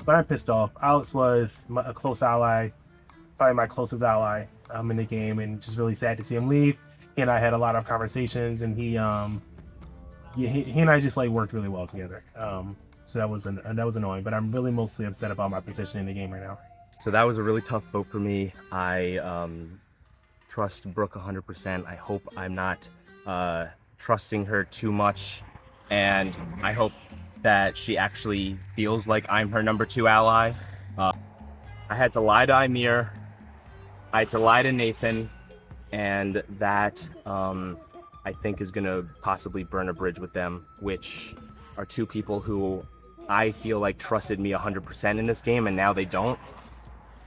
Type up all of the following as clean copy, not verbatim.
but I'm pissed off. Alex was a close ally, probably my closest ally in the game, and just really sad to see him leave. He and I had a lot of conversations, and he and I just like worked really well together. So that was annoying, but I'm really mostly upset about my position in the game right now. So that was a really tough vote for me. I trust Brooke 100%. I hope I'm not trusting her too much, and I hope that she actually feels like I'm her number 2 ally. I had to lie to Ymir, I had to lie to Nathan, and that I think is gonna possibly burn a bridge with them, which are 2 people who I feel like trusted me 100% in this game, and now they don't.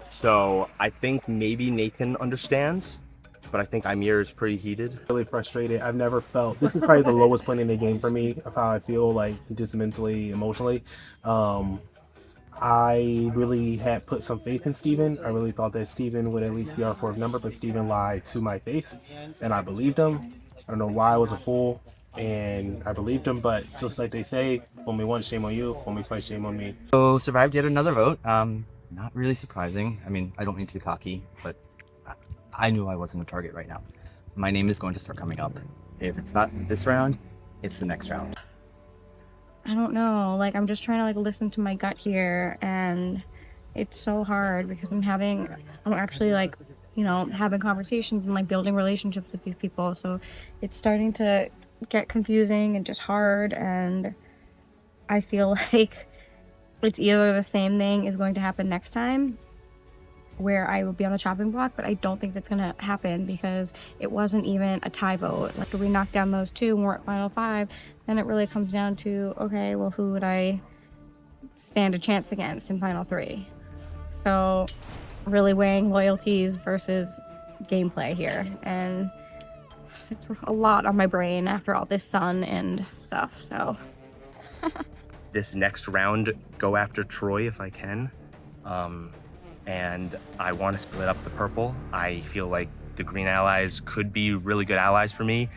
So I think maybe Nathan understands, but I think Ymir is pretty heated. Really frustrated. I've never felt this is probably the lowest point in the game for me of how I feel like just mentally, emotionally. I really had put some faith in Steven. I really thought that Steven would at least be our fourth number, but Steven lied to my face, and I believed him. I don't know why I was a fool, and I believed him, but just like they say, fool me once, shame on you, fool me twice, shame on me. So survived yet another vote. Not really surprising. I mean, I don't mean to be cocky, but I knew I wasn't a target right now. My name is going to start coming up. If it's not this round, it's the next round. I don't know, like I'm just trying to like listen to my gut here, and it's so hard because I'm actually like, you know, having conversations and like building relationships with these people, so it's starting to get confusing and just hard, and I feel like it's either the same thing is going to happen next time where I will be on the chopping block, but I don't think that's gonna happen because it wasn't even a tie vote. Like if we knock down those 2 and we're at final 5, then it really comes down to, okay, well, who would I stand a chance against in final 3? So really weighing loyalties versus gameplay here, and it's a lot on my brain after all this sun and stuff, so. This next round, go after Troy if I can. And I want to split up the purple. I feel like the green allies could be really good allies for me.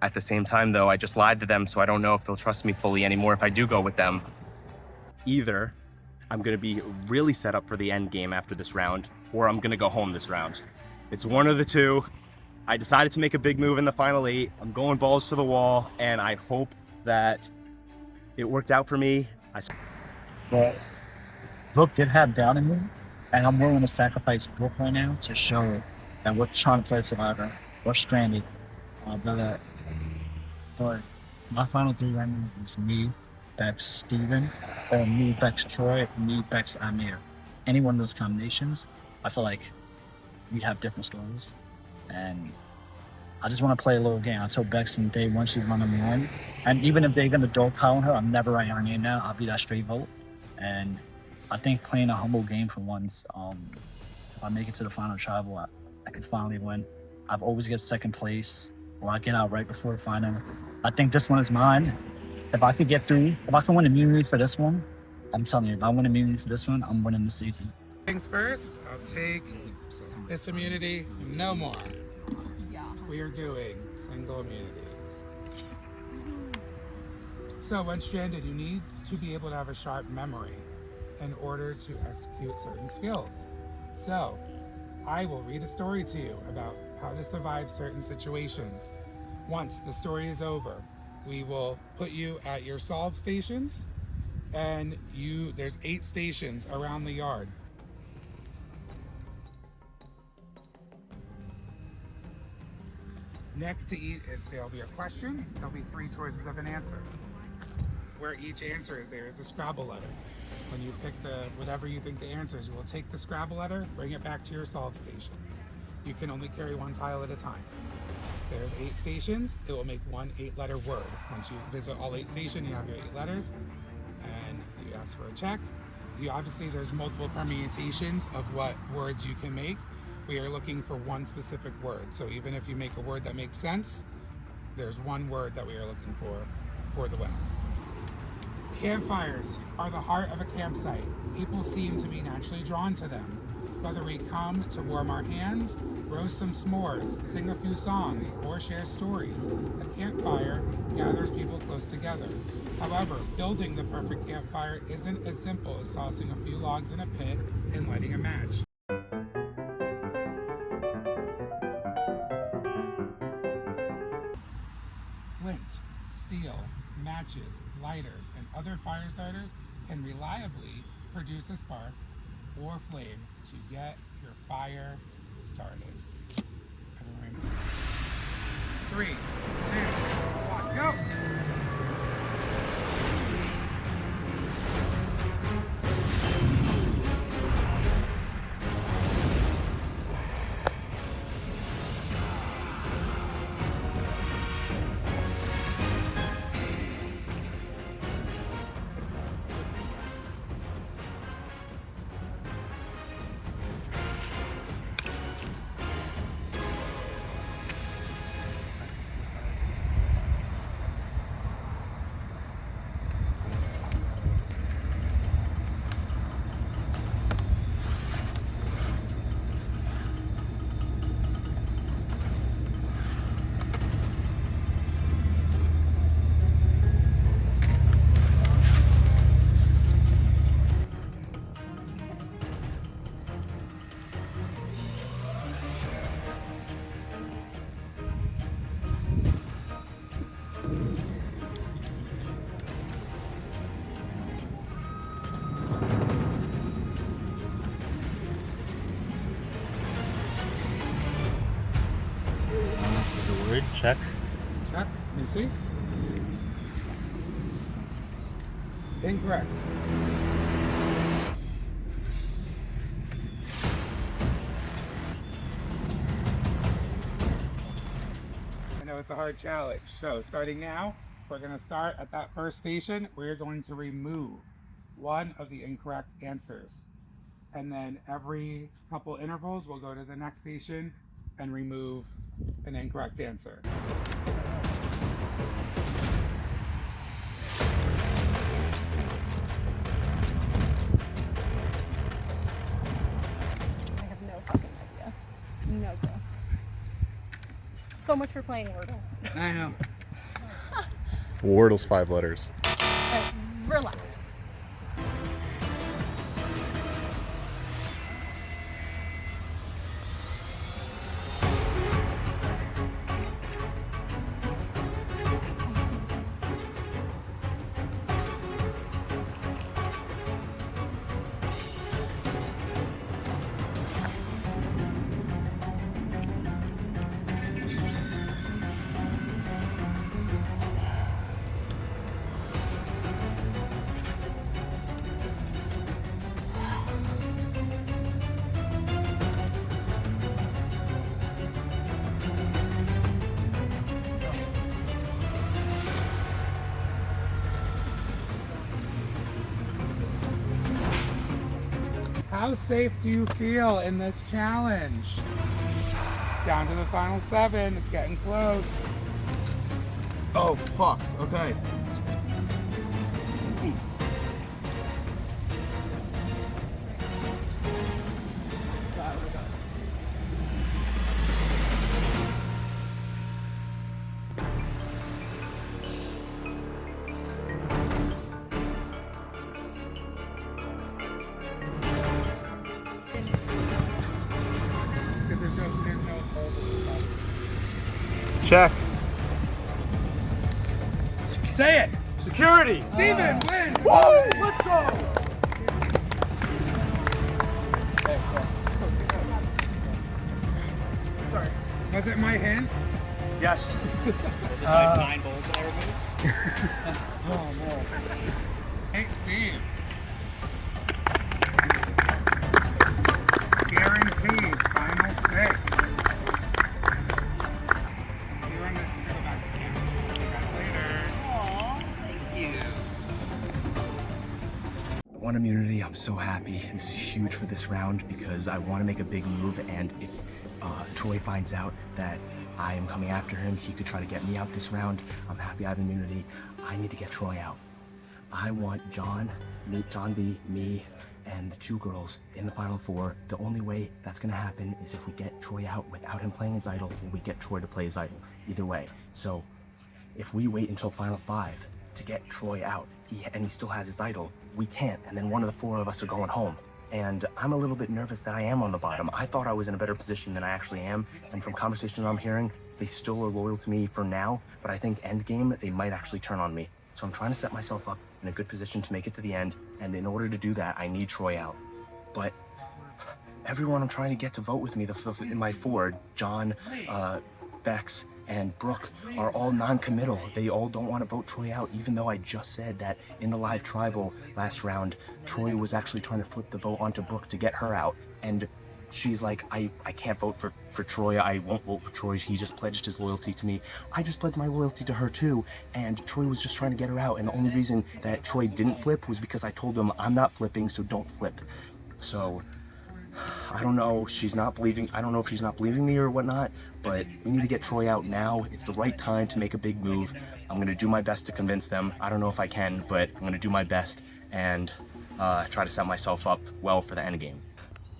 At the same time, though, I just lied to them, so I don't know if they'll trust me fully anymore if I do go with them. Either I'm gonna be really set up for the end game after this round, or I'm gonna go home this round. It's one of the two. I decided to make a big move in the final 8. I'm going balls to the wall, and I hope that it worked out for me. But Brooke did have doubt in me, and I'm willing to sacrifice Brooke right now to show that we're trying to play Survivor. We're stranded. But my final 3 right now is me, Becks, Steven, or me, Becks, Troy, me, Becks, Ymir. Any one of those combinations, I feel like we have different stories. And I just want to play a little game. I told Becks from day 1 she's my number 1. And even if they're going to dog pile on her, I'm never writing her name now. I'll be that straight vote. And I think playing a humble game for once, if I make it to the final tribal, I could finally win. I've always get second place, or I get out right before the final. I think this one is mine. If I could get through, if I can win immunity for this one, I'm telling you, if I win immunity for this one, I'm winning the season. Things first, I'll take this immunity, no more. We are doing single immunity. So when stranded, you need to be able to have a sharp memory in order to execute certain skills. So I will read a story to you about how to survive certain situations. Once the story is over, we will put you at your solve stations, and there's 8 stations around the yard. Next to each, there'll be a question, there'll be 3 choices of an answer. Where each answer is, there is a Scrabble letter. When you pick whatever you think the answer is, you will take the Scrabble letter, bring it back to your solve station. You can only carry 1 tile at a time. There's 8 stations, it will make 1 8-letter word. Once you visit all 8 stations, you have your 8 letters, and you ask for a check. Obviously, there's multiple permutations of what words you can make. We are looking for 1 specific word. So even if you make a word that makes sense, there's 1 word that we are looking for the win. Campfires are the heart of a campsite. People seem to be naturally drawn to them. Whether we come to warm our hands, roast some s'mores, sing a few songs, or share stories, a campfire gathers people close together. However, building the perfect campfire isn't as simple as tossing a few logs in a pit and lighting a match. Flint, steel, matches, lighters, and other fire starters can reliably produce a spark or flame to get your fire started. Everyone, 3, 2, 1, go! Sword, check. Check. Let me see. Incorrect. I know it's a hard challenge. So starting now, we're going to start at that first station. We're going to remove one of the incorrect answers. And then every couple intervals, we'll go to the next station and remove an incorrect answer. I have no fucking idea. No clue. So much for playing Wordle. I know. Wordle's 5 letters. Relax. How safe do you feel in this challenge? Down to the final 7. It's getting close. Oh fuck. Okay. Because there's no hold. Check. Say it! Security. Steven, win! Woo! Let's go. Sorry. Was it my hint? Yes. Was it like 9 bowls that I removed? Oh no. Hey, Steve. Guaranteed. Final 6. You're on the go back to camp. See you guys later. One immunity, I'm so happy. This is huge for this round because I want to make a big move, and if Troy finds out that I am coming after him, he could try to get me out this round. I'm happy I have immunity. I need to get Troy out. I want John V, me, and the 2 girls in the final 4. The only way that's gonna happen is if we get Troy out without him playing his idol, or we get Troy to play his idol. Either way. So if we wait until final 5, to get Troy out. And he still has his idol. We can't, and then one of the four of us are going home. And I'm a little bit nervous that I am on the bottom. I thought I was in a better position than I actually am, and from conversations I'm hearing, they still are loyal to me for now, but I think endgame, they might actually turn on me. So I'm trying to set myself up in a good position to make it to the end, and in order to do that, I need Troy out. But everyone I'm trying to get to vote with me, in my Ford, John, Becks, and Brooke are all non-committal. They all don't want to vote Troy out, even though I just said that in the live tribal last round, Troy was actually trying to flip the vote onto Brooke to get her out. And she's like, I can't vote for Troy. I won't vote for Troy. He just pledged his loyalty to me. I just pledged my loyalty to her too. And Troy was just trying to get her out. And the only reason that Troy didn't flip was because I told him, I'm not flipping, so don't flip. So I don't know. I don't know if she's not believing me or whatnot, but we need to get Troy out now. It's the right time to make a big move. I'm going to do my best to convince them. I don't know if I can, but I'm going to do my best and try to set myself up well for the end game.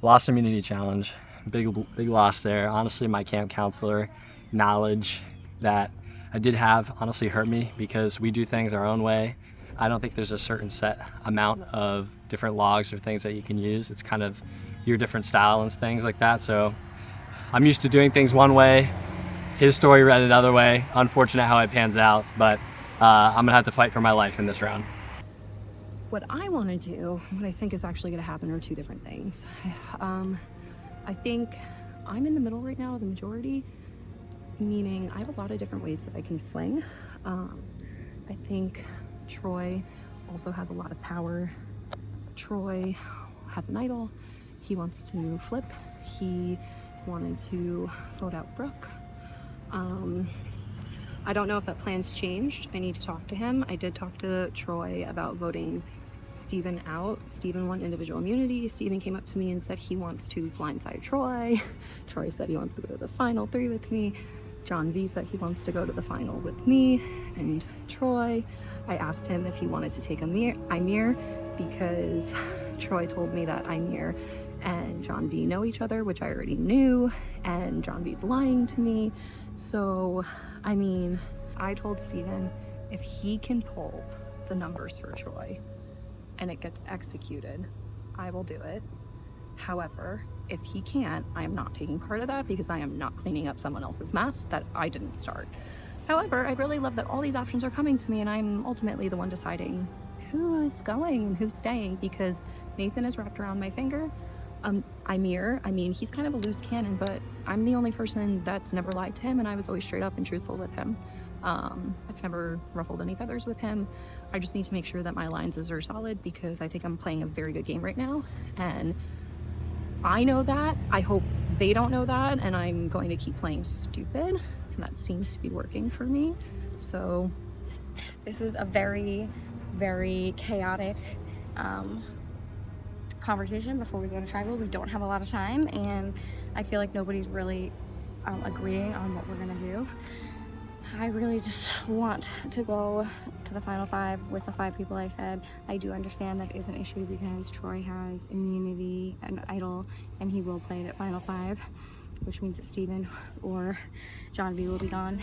Lost immunity challenge, big loss there. Honestly, my camp counselor knowledge that I did have honestly hurt me because we do things our own way. I don't think there's a certain set amount of different logs or things that you can use. It's kind of your different style and things like that. So I'm used to doing things one way. His story read another way. Unfortunate how it pans out, but I'm gonna have to fight for my life in this round. What I want to do, what I think is actually going to happen, are two different things. I think I'm in the middle right now, the majority, meaning I have a lot of different ways that I can swing. I think Troy also has a lot of power. Troy has an idol. He wants to flip. He wanted to vote out Brooke. I don't know if that plan's changed. I need to talk to him. I did talk to Troy about voting Steven out. Steven won individual immunity. Steven came up to me and said he wants to blindside Troy. Troy said he wants to go to the final 3 with me. John V said he wants to go to the final with me and Troy. I asked him if he wanted to take Ymir because Troy told me that Ymir and John V know each other, which I already knew, and John V's lying to me. So, I mean, I told Steven if he can pull the numbers for Troy and it gets executed, I will do it. However, if he can't, I am not taking part of that because I am not cleaning up someone else's mess that I didn't start. However, I really love that all these options are coming to me and I'm ultimately the one deciding who's going and who's staying because Nathan is wrapped around my finger. Ymir, I mean, he's kind of a loose cannon, but I'm the only person that's never lied to him and I was always straight up and truthful with him. I've never ruffled any feathers with him. I just need to make sure that my alliances are solid because I think I'm playing a very good game right now. And I know that. I hope they don't know that. And I'm going to keep playing stupid. And that seems to be working for me. So This is a very, very chaotic conversation before we go to tribal. We don't have a lot of time and I feel like nobody's really agreeing on what we're gonna do. I really just want to go to the final 5 with the 5 people I said. I do understand that is an issue because Troy has immunity and idol and he will play it at final 5, which means that Steven or John V will be gone.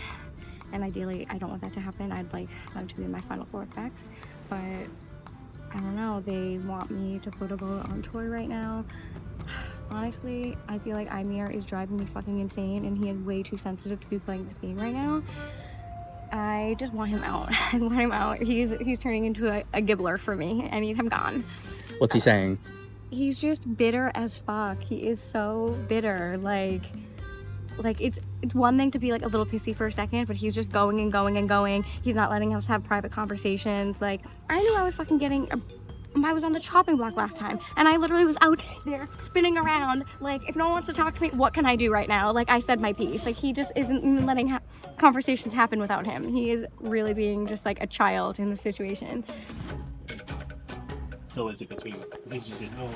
And ideally, I don't want that to happen. I'd like them to be in my final 4 with Becks, but I don't know. They want me to put a vote on Troy right now. Honestly, I feel like Ymir is driving me fucking insane and he is way too sensitive to be playing this game right now. I just want him out. I want him out. He's turning into a gibbler for me. I need him gone. What's he saying? He's just bitter as fuck. He is so bitter. Like it's one thing to be like a little pissy for a second, but he's just going and going and going. He's not letting us have private conversations. Like, I knew I was fucking I was on the chopping block last time and I literally was out there spinning around. Like, if no one wants to talk to me, what can I do right now? Like, I said my piece. Like, he just isn't even letting conversations happen without him. He is really being just like a child in the situation. So is it between? Because you just know.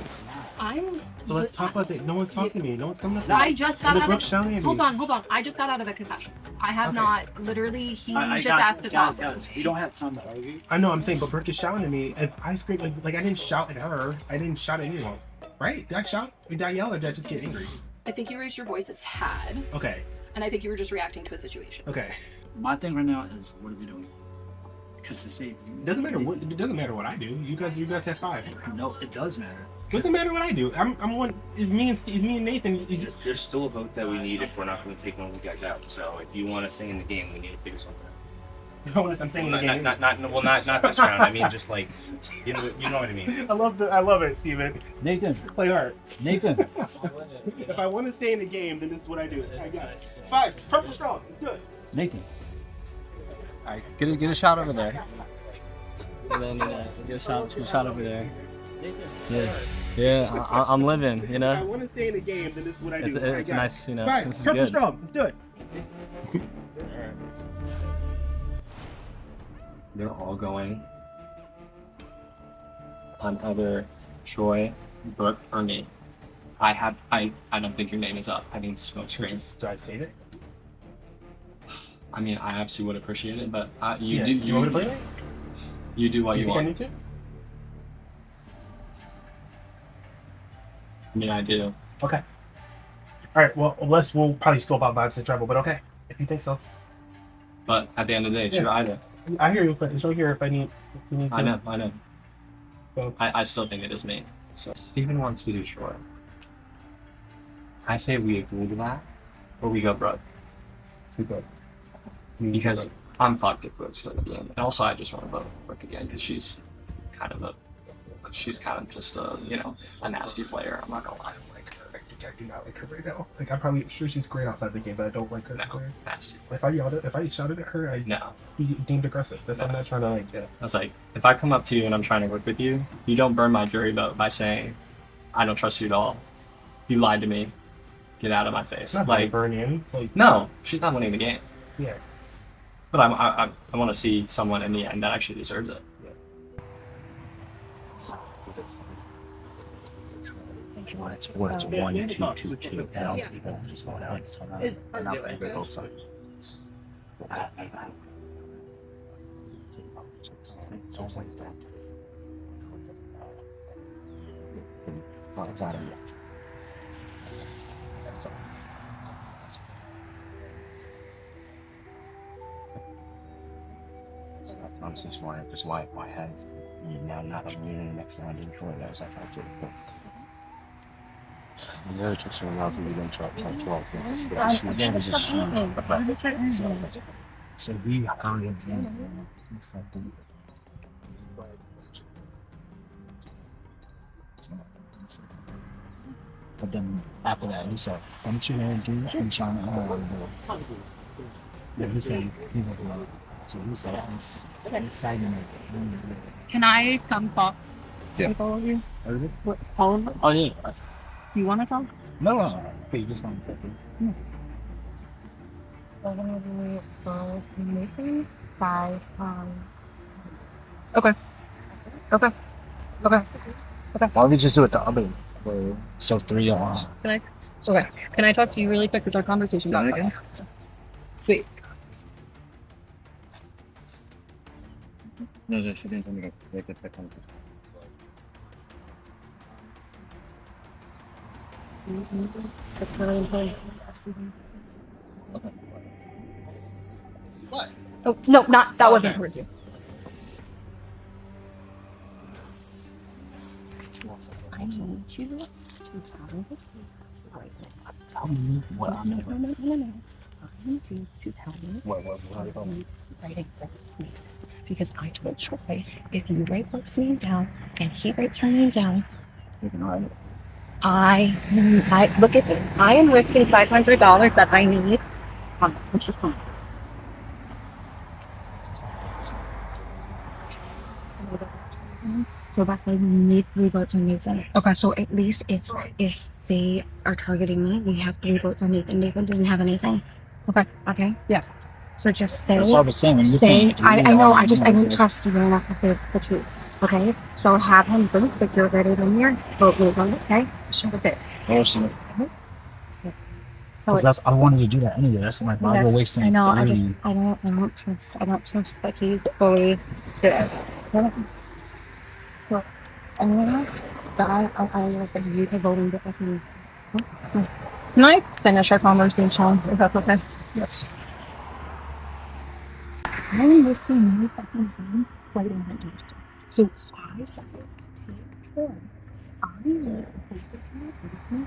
I'm. So let's talk about that. No one's talking to me. No one's coming up to me. I just got And out Brooke's of. shouting at me. Hold on. I just got out of a confession. I have Okay. not. Literally, he I just guys, asked to talk. guys, we don't have time to argue. I know. I'm saying, but Brooke is shouting at me. If I scream, like I didn't shout at her. I didn't shout at anyone. Right? Did I shout? Did I yell? Or did I just get angry? I think you raised your voice a tad, Okay. and I think you were just reacting to a situation. Okay. My thing right now is, what are we doing? Because to save you. It doesn't matter what I do. You guys have 5. No, it does matter. Doesn't matter what I do. I'm one. Is me and Nathan. There's still a vote that we need if we're not going to take one of you guys out. So if you want to stay in the game, we need to figure something out. I'm saying the game. Not this round. I mean, just like you know what I mean. I love it, Steven. Nathan, play hard. Nathan. If I want to stay in the game, then this is what I do. I got it. 5. Purple strong. Good. Nathan. All right, get a shot over there. And then get a shot over there. Yeah. I'm living. You If I know. want to stay in the game, then this is what I do. It's nice. You know. 5. This is Purple good. strong. Let's do it. They're all going on either Troy, Brooke, or me. I don't think your name is up. I think it's a smoke screen. Do I save it? I mean, I absolutely would appreciate it, but Do you want me to play it? you do what Do you you think I want. need to? I mean, I do. Okay. All right. Well, we'll probably still about vibes and trouble, but okay. If you think so. But at the end of the day, it's Yeah. your idea. I hear you, but it's right here if you need to. I know. So- I still think it is me. So Steven wants to do Troy. I say we agree to that, or we go Brooke. Too good. Because I'm fucked if Brooke's still in the game. And also, I just want to vote Brooke again because she's kind of just a nasty player. I'm not gonna lie. I think I do not like her right now. Like I'm probably sure she's great outside the game, but I don't like her as a No, player. nasty. If I shouted at her, I'd No. be deemed aggressive. That's why I'm not trying to like. Yeah. That's like, if I come up to you and I'm trying to work with you, you don't burn my jury vote by saying, I don't trust you at all. You lied to me. Get out of my face. It's not Like, like burn in. Like no, she's not winning the game. yeah. But I want to see someone in the end that actually deserves it. It's 1-2-2-2 L. Just going out. Well, it's out of you. That's honestly smart. Just why have you now not in the next round in Troy knows I tried to do. Yeah, just so allows me to try. This is huge. So we found something. But then after that, he said, "What you gonna do?" And Scharen, yeah, he said he was like, so he said, "It's exciting." Can I come talk with all of you? What, all of them? Oh yeah. Do you want to talk? No. Okay, you just want to take it. We're gonna do maybe 5. Okay. Why don't we just do it the other way? So 3 on. Can I talk to you really quick because our conversation got cut. Wait. No, she didn't tell me to make this contest. What? Oh no, not that wasn't towards you. I need you to Tell me what I'm doing. No. I need you to tell me writing first, please. Because I told Troy, if you write Brooke's name down and he writes her name down, You can write it. I look at me. I am risking $500 that I need on this, which is fine. So that's why we need 3 votes on Nathan. Okay. So at least if they are targeting me, we have 3 votes on Nathan. Nathan doesn't have anything. Okay. Yeah. So just say. That's all the same. When you're Say, saying I know. I three, didn't trust you enough to say the truth. Okay. So have him vote, but you're ready to hear. Vote. Okay. That's it. Awesome. So Because that's I wanted to do that anyway. That's my why yes, we're wasting. I know. I 3. don't trust that he's fully there. So, anyone else? Guys, I like you to voting with me. Can I finish our conversation if that's okay? Yes. I'm risking my fucking home fighting my dude. So I said this. Troy, I need to hold the camera with me.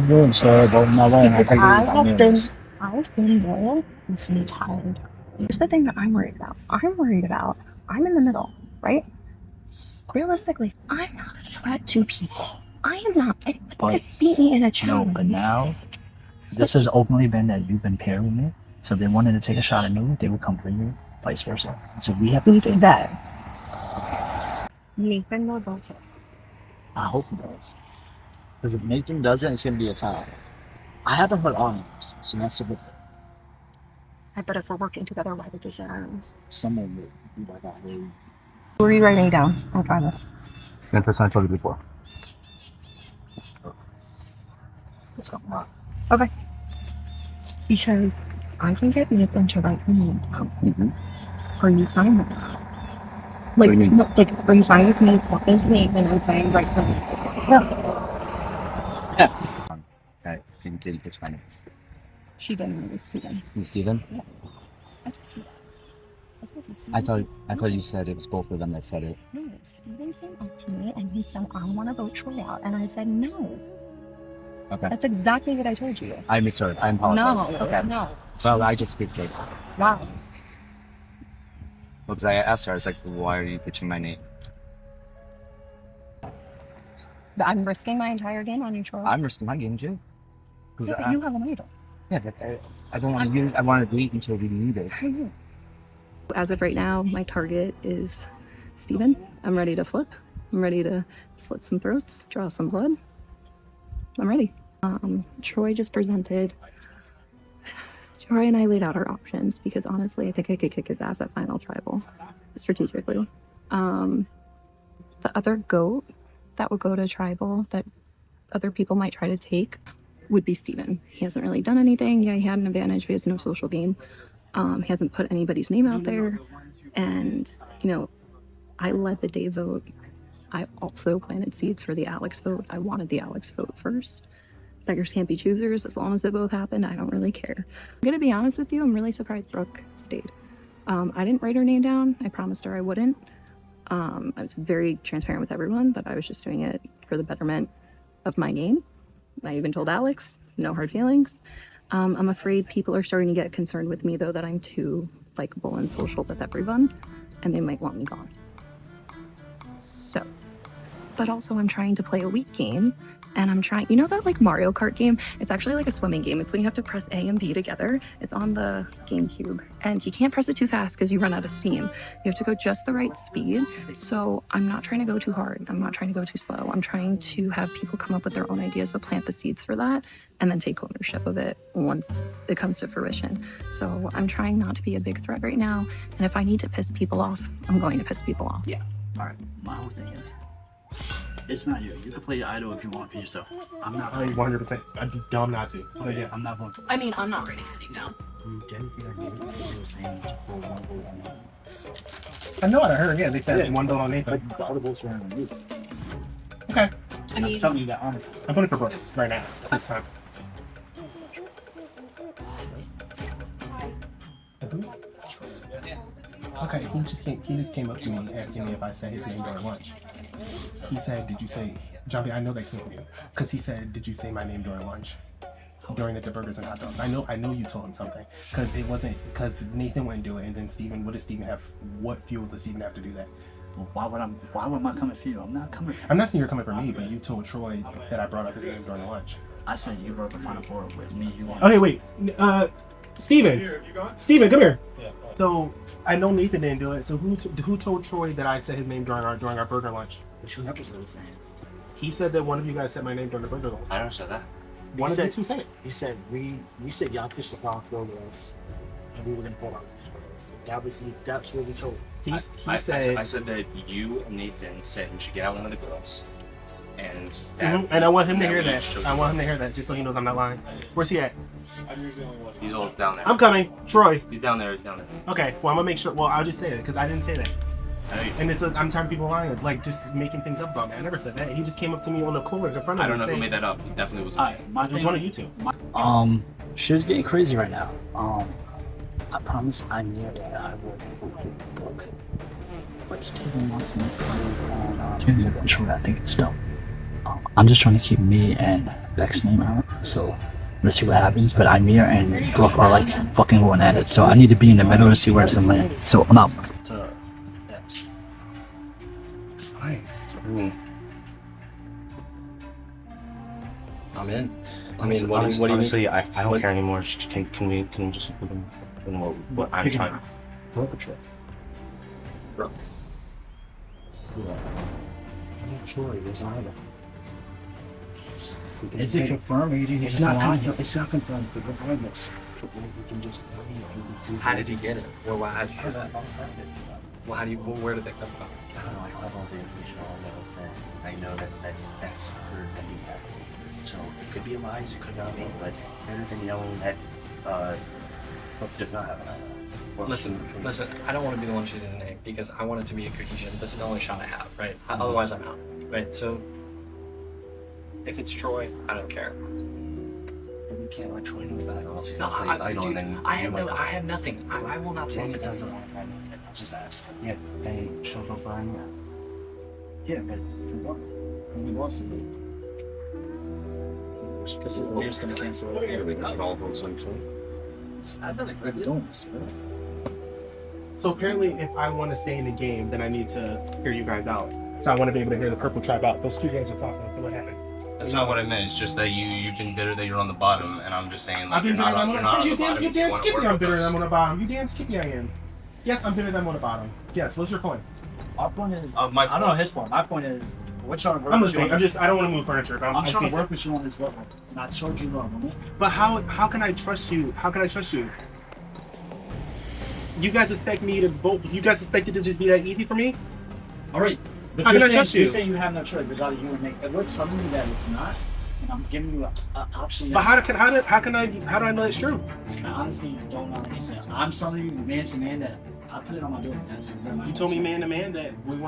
Me and Sarah both my way, and I take I've been loyal this entire. Here's the thing that I'm worried about. I'm in the middle, right? Realistically, I'm not a threat to people. I am not. They could beat me in a No, challenge. but now this has openly been that you've been paired with me. So if they wanted to take a shot at me, they would come for you, vice versa. So we have to stay that? Nathan will vote for. I hope he does. Because if Nathan doesn't, it's gonna be a tie. I haven't heard arms, so that's a good thing. I bet if we're working together, why would they say arms? Someone would be like that. Who are you writing down? I'll try this. Same person I told you before. It's not mine. Okay. Because I can get Nathan to write me down. Are you fine with that? Like, do you mean? no, like, are you fine with me talking to Nathan and saying right for me? No. Okay, she didn't pitch my name. She didn't. It was Steven. You, Steven? I told you that. I told you, Steven. I thought you said it was both of them that said it. No, Steven came up to me and he said, I want to vote Troy out. And I said, no. Okay. That's exactly what I told you. I misheard. I apologize. No. Okay. No. Well, I just speak Jake. Wow. Because I asked her, I was like, why are you pitching my name? I'm risking my entire game on you, Troy. I'm risking my game too. Because Yeah, but you have an idol. yeah, but I don't want to use. I want to wait until we need it. As of right now, my target is Steven. I'm ready to flip. I'm ready to slit some throats, draw some blood. I'm ready. Troy just presented. Troy and I laid out our options because honestly, I think I could kick his ass at Final Tribal, strategically. The other goat that would go to Tribal that other people might try to take would be Steven. He hasn't really done anything. Yeah, he had an advantage, but he has no social game. He hasn't put anybody's name out there. And, you know, I led the day vote. I also planted seeds for the Alex vote. I wanted the Alex vote first. Beggars can't be choosers. As long as they both happen, I don't really care. I'm gonna be honest with you, I'm really surprised Brooke stayed. I didn't write her name down. I promised her I wouldn't. I was very transparent with everyone that I was just doing it for the betterment of my game. I even told Alex, no hard feelings. I'm afraid people are starting to get concerned with me though that I'm too likable and social with everyone and they might want me gone. So, but also I'm trying to play a weak game and I'm trying, you know that like Mario Kart game? It's actually like a swimming game. It's when you have to press A and B together. It's on the GameCube and you can't press it too fast because you run out of steam. You have to go just the right speed. So I'm not trying to go too hard. I'm not trying to go too slow. I'm trying to have people come up with their own ideas, but plant the seeds for that and then take ownership of it once it comes to fruition. So I'm trying not to be a big threat right now. And if I need to piss people off, I'm going to piss people off. Yeah. All right. My whole thing is, it's not you. You can play your idol if you want for yourself. I'm not. 100%. I'd be dumb not to. But yeah. I'm not going to. I mean, I'm not writing anything down. You didn't hear me because he was saying go one vote on me. I know what I heard. Yeah, they said one vote on Nathan. But the other votes were on you. Okay. And I'm telling you that honestly. I'm voting for Brooke right now. This time. Okay, he just came up to me asking me if I said his name during lunch. He said, "Did you say, Jumpy?" I know that came from you, because he said, "Did you say my name during lunch?" During the burgers and hot dogs. I know you told him something, because it wasn't because Nathan wouldn't do it, and then Steven. What does Steven have? What fuel does Steven have to do that? Well, why would I coming for you? I'm not coming for you. I'm not saying you're coming for me, but you told Troy that I brought up his name during lunch. I said you broke the final four with me. You Okay, wait. Steven, come here. Yeah. So I know Nathan didn't do it. So who told Troy that I said his name during our burger lunch? But you never said the same. He said that one of you guys said my name during the burger lunch. I don't say that. One of you two said it. He said we said y'all pitched the final four with us, and we were gonna pull out. That's what we told. He I said. said that you and Nathan said we should get out one of the girls. And And I want him to hear that. I want him to hear that just so he knows I'm not lying. Where's he at? He's all down there. I'm coming. Troy. He's down there. He's down there. Okay, well, I'm gonna make sure. Well, I'll just say that because I didn't say that. And I'm tired of people lying, like just making things up about me. I never said that. He just came up to me on the cooler in front of me. I don't know who made that up. It definitely was. Alright, my It was thing. one of you two. Shit's getting crazy right now. I promise I'm near that I will vote for Brooke. But Steven wants me to vote on Troy. I think it's dumb. I'm just trying to keep me and Beck's name out. So let's see what happens. But Amir and Brooke are like fucking going at it. So I need to be in the middle to see where it's gonna land. So I'm out. So Beck's. Fine. I mean, I'm in. I honestly, mean, what do you need? honestly, I don't care anymore. Can we just put them in what I'm trying? Perpetrate. Bro. I'm not sure. It's not. Is it confirmed or you think It's not confirmed. It's not confirmed. But regardless, we can just leave and we see. How did you get it? Well, how did you get it? Well, how do you? Well, where did that come from? I don't know. I have all the information. All I know is that I know that Becks heard that he had. So it could be lies, it could not be, but it's better than knowing that Brooke does not have an eye. Listen. I don't want to be the one choosing the name because I want it to be a cohesion. This is the only shot I have, right? Otherwise, I'm out, right? So if it's Troy, I don't care. We can't let Troy know about it, or else he's No, gonna play his idol, and then I have nothing. I will not say Brooke anything. doesn't want to find it. I'll just ask. Yeah, then she'll go for him. Yeah, but for what? We lost it. Because Amir's gonna cancel it. We got all votes on Troy. I don't think they're doing this. So apparently, if I want to stay in the game, then I need to hear you guys out. So I want to be able to hear the purple tribe out. Those two guys are talking. So what happened? That's not what I meant. It's just that you've been bitter that you're on the bottom, and I'm just saying like I've been you're bitter not, than you're not on you the bottom. damn, you if you damn wanna Skippy. work I'm with bitter us. than I'm on the bottom. You damn Skippy. I am. Yes, I'm bitter than I'm on the bottom. Yes. What's your point? Our point is, my I don't know his point. My point is, we're trying to work I'm with you listening. on this. I don't want to move furniture. I'm I trying see- to work with you on this level. Not showed you love, homie. But how can I trust you? How can I trust you? You guys expect me to vote? You guys expect it to just be that easy for me? All right. But How you're can I saying, trust you? you're saying you have no choice. It's either you and Nick. If we're telling you that it's not, and I'm giving you an option. But how do I know it's true? I honestly don't know what you're saying. I'm telling you, man to man, that I put it on my door. That's You told me man to man that what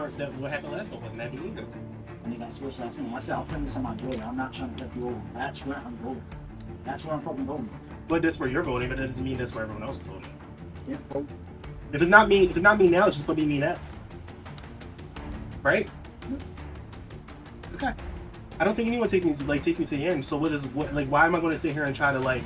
happened last one wasn't happening either. I mean, that's what's last thing. I said, I'll put this on my door. I'm not trying to put you over. That's where I'm going. That's where I'm fucking going. But that's where you're voting, but that doesn't mean that's where everyone else is voting. Yeah, bro. If it's not me now, it's just gonna be me next. Right? Okay. I don't think anyone takes me to the end. So why am I gonna sit here and try to why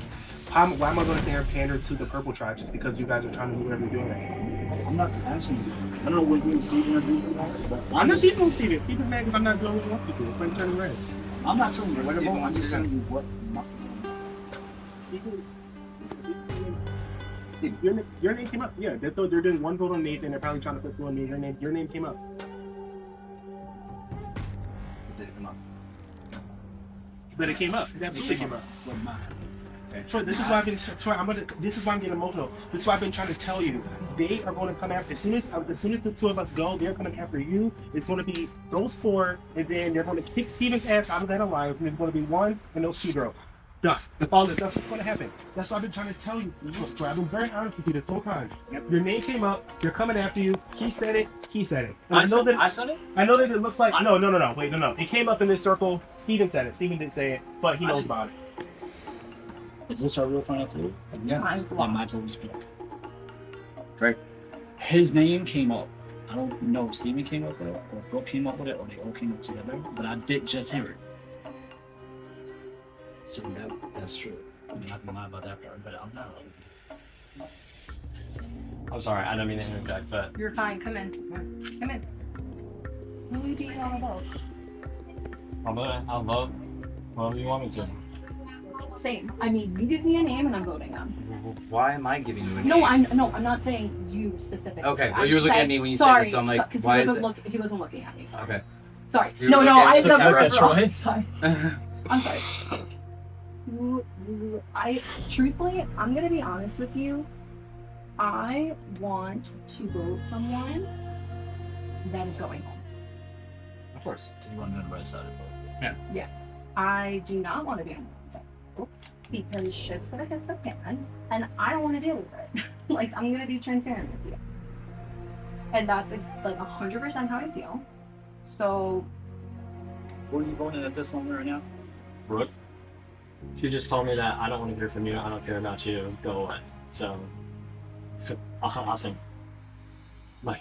am I gonna sit here and pander to the purple tribe just because you guys are trying to do whatever you're doing right now? I'm not asking you. I don't know what you and Steven are doing, but I'm not dealing with Steven. Steven's mad because I'm not doing what he wants to do. It's like turning red. I'm not telling you where to vote. I'm just telling you what. Your name came up. Yeah, they're doing one vote on Nathan. They're probably trying to put two on me. Your name came up. But it came up. It definitely came up. Troy, this is why this is why I'm getting emotional. This is why I've been trying to tell you. They are going to come after as soon as the two of us go. They're coming after you. It's going to be those four, and then they're going to kick Steven's ass out of that alliance. And it's going to be one and those two girls. Done. That's what's going to happen. That's what I've been trying to tell you. Look, I've been very honest with you this whole time. Your name came up. They're coming after you. He said it. And I said it? I know that it looks like no. Wait, no. It came up in this circle. Steven said it. Steven didn't say it, but he knows about it. Is this our real final three? Yes. Then mine's always Brooke. Right. His name came up. I don't know if Steven came up with it, or Brooke came up with it, or they all came up together, but I did just hear it. So that's true. I'm not gonna lie about that part, but I'm not. I'm sorry, I don't mean to interject, but You're fine. Come in. Come in. Who are you being on about? I'll vote whatever you want me to. Same. I mean, you give me a name and I'm voting on. Why am I giving you a name? No, I'm not saying you specifically. Okay, well, I'm you were looking saying- at me when you said sorry, this, so I'm like, because why he is wasn't it? he wasn't looking at me. Sorry. Okay. Sorry. You're No, looking I at- have the okay, peripheral. Troy. Sorry. I'm sorry. I truthfully, I'm gonna be honest with you. I want to vote someone that is going home. Of course. Do you want to know the right side of it? I do not want to be on the side because shit's gonna hit the fan, and I don't want to deal with it. Like, I'm gonna be transparent with you, and that's like 100% how I feel. So Who are you voting at this moment right now? Brooke? She just told me that I don't want to hear from you. I don't care about you. Go away. So, awesome. Like,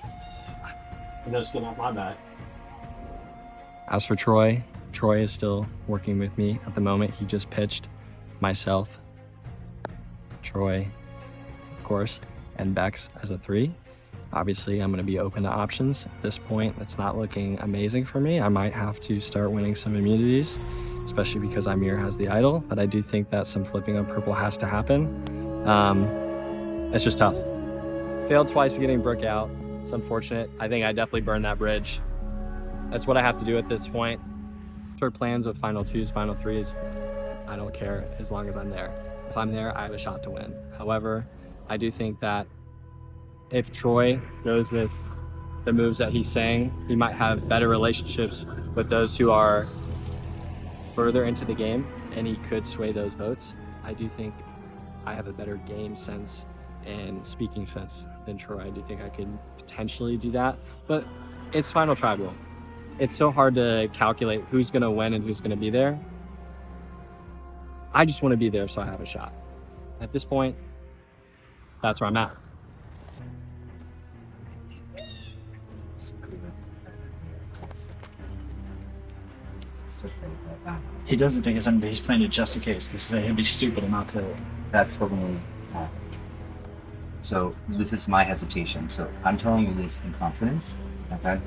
no skin off my back. As for Troy, Troy is still working with me at the moment. He just pitched myself, Troy, of course, and Becks as a 3. Obviously, I'm going to be open to options. At this point, it's not looking amazing for me. I might have to start winning some immunities, especially because Amir has the idol, but I do think that some flipping of purple has to happen. It's just tough. Failed twice getting Brooke out. It's unfortunate. I think I definitely burned that bridge. That's what I have to do at this point. For plans of final 2s, final 3s, I don't care as long as I'm there. If I'm there, I have a shot to win. However, I do think that if Troy goes with the moves that he's saying, he might have better relationships with those who are further into the game, and he could sway those votes. I do think I have a better game sense and speaking sense than Troy. I do think I could potentially do that, but it's final tribal. It's so hard to calculate who's gonna win and who's gonna be there. I just wanna be there so I have a shot. At this point, that's where I'm at. He doesn't think it's something, but he's playing it just in case. This is he'll be stupid and not kill it. That's what we have. So this is my hesitation. So I'm telling you this in confidence, okay?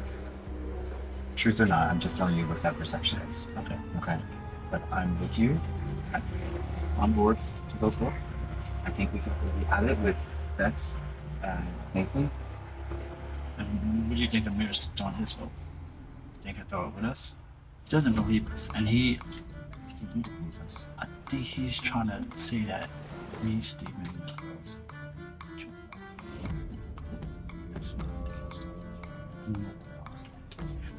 Truth or not, I'm just telling you what that perception is. Okay. Okay. But I'm with you. I'm on board to go for it. I think we have it with Becks and Nathan. And what do you think the mayor's on his vote? Do you think he'll throw it with us? He doesn't believe us, and he Doesn't need to believe us. I think he's trying to say that me, Steven, that's not the case.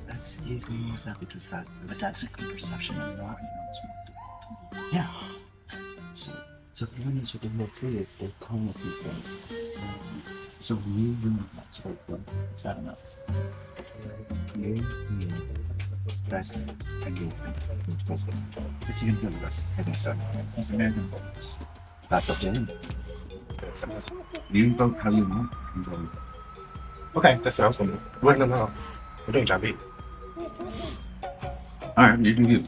That's easy, that because that. But that's a good perception of what Yeah. So everyone knows what the real 3 is. They're telling us these things. So we really much for them. Is that enough? You, me, Becks, and you. Is he gonna go with us? I think so. He's the mayor gonna vote with us. That's up to him. You vote how you want. Enjoy. Okay, that's what I was gonna do. Wait, no. We're doing John B. Alright, you can do.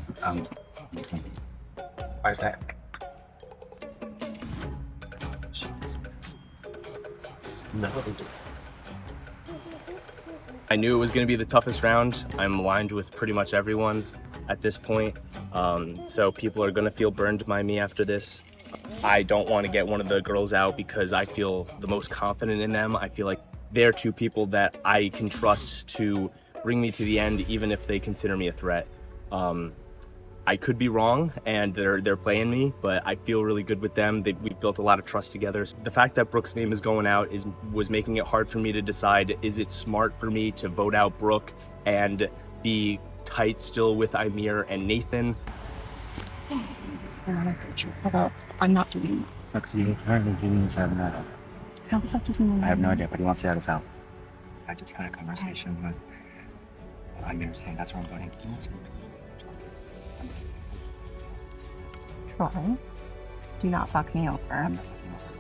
Why is that? No. I knew it was going to be the toughest round. I'm aligned with pretty much everyone at this point. So people are going to feel burned by me after this. I don't want to get one of the girls out because I feel the most confident in them. I feel like they're 2 people that I can trust to bring me to the end, even if they consider me a threat. I could be wrong, and they're playing me, but I feel really good with them. We've built a lot of trust together. So the fact that Brooke's name is going out was making it hard for me to decide, is it smart for me to vote out Brooke and be tight still with Amir and Nathan? I'm not doing Becks, you apparently giving us out of that. How the fuck does he know? I have no idea, but he wants to have us out. I just had a conversation with Amir saying that's where I'm voting. Troy, do not fuck me over.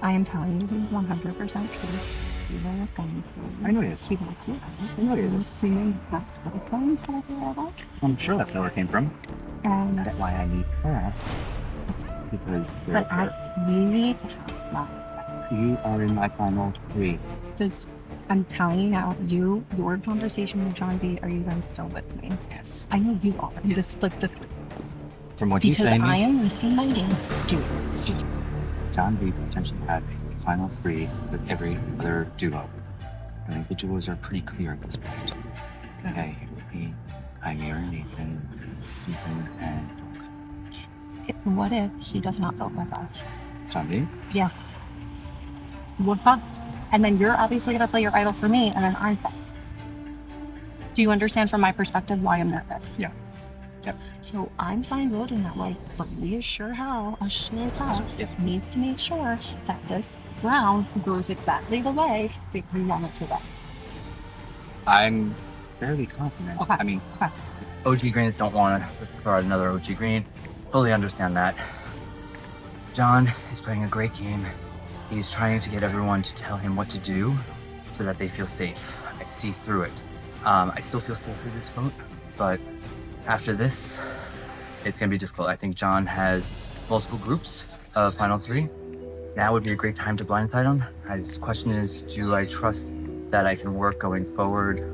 I am telling you 100% true. Steven is going for I know he is. He wants you. I know he I'm is. assuming that Troy comes out of that. I'm sure that's where it came from. And That's why I need her. Because but you need to have my you are in my final 3. Does I'm telling you now, your conversation with John B, are you guys still with me? Yes. I know you are. You just flipped the From what he's because saying, I am risking my game. Dude, see. John B potentially had a final 3 with every other duo. I think the duos are pretty clear at this point. Okay, it would be Amir and Nathan, Stephen, and What if he does not vote with us? John B. Yeah. We're fucked. And then you're obviously gonna play your idol for me, and then I'm fucked. Do you understand from my perspective why I'm nervous? Yeah. Yep. So I'm fine voting that way, but we as sure as hell, needs to make sure that this round goes exactly the way that we want it to go. I'm fairly confident. Okay. I mean, Okay. if OG Greens don't want to throw out another OG Green. Fully understand that. John is playing a great game. He's trying to get everyone to tell him what to do so that they feel safe. I see through it. I still feel safe with this vote, but after this, it's going to be difficult. I think John has multiple groups of final three. Now would be a great time to blindside him. His question is, do I trust that I can work going forward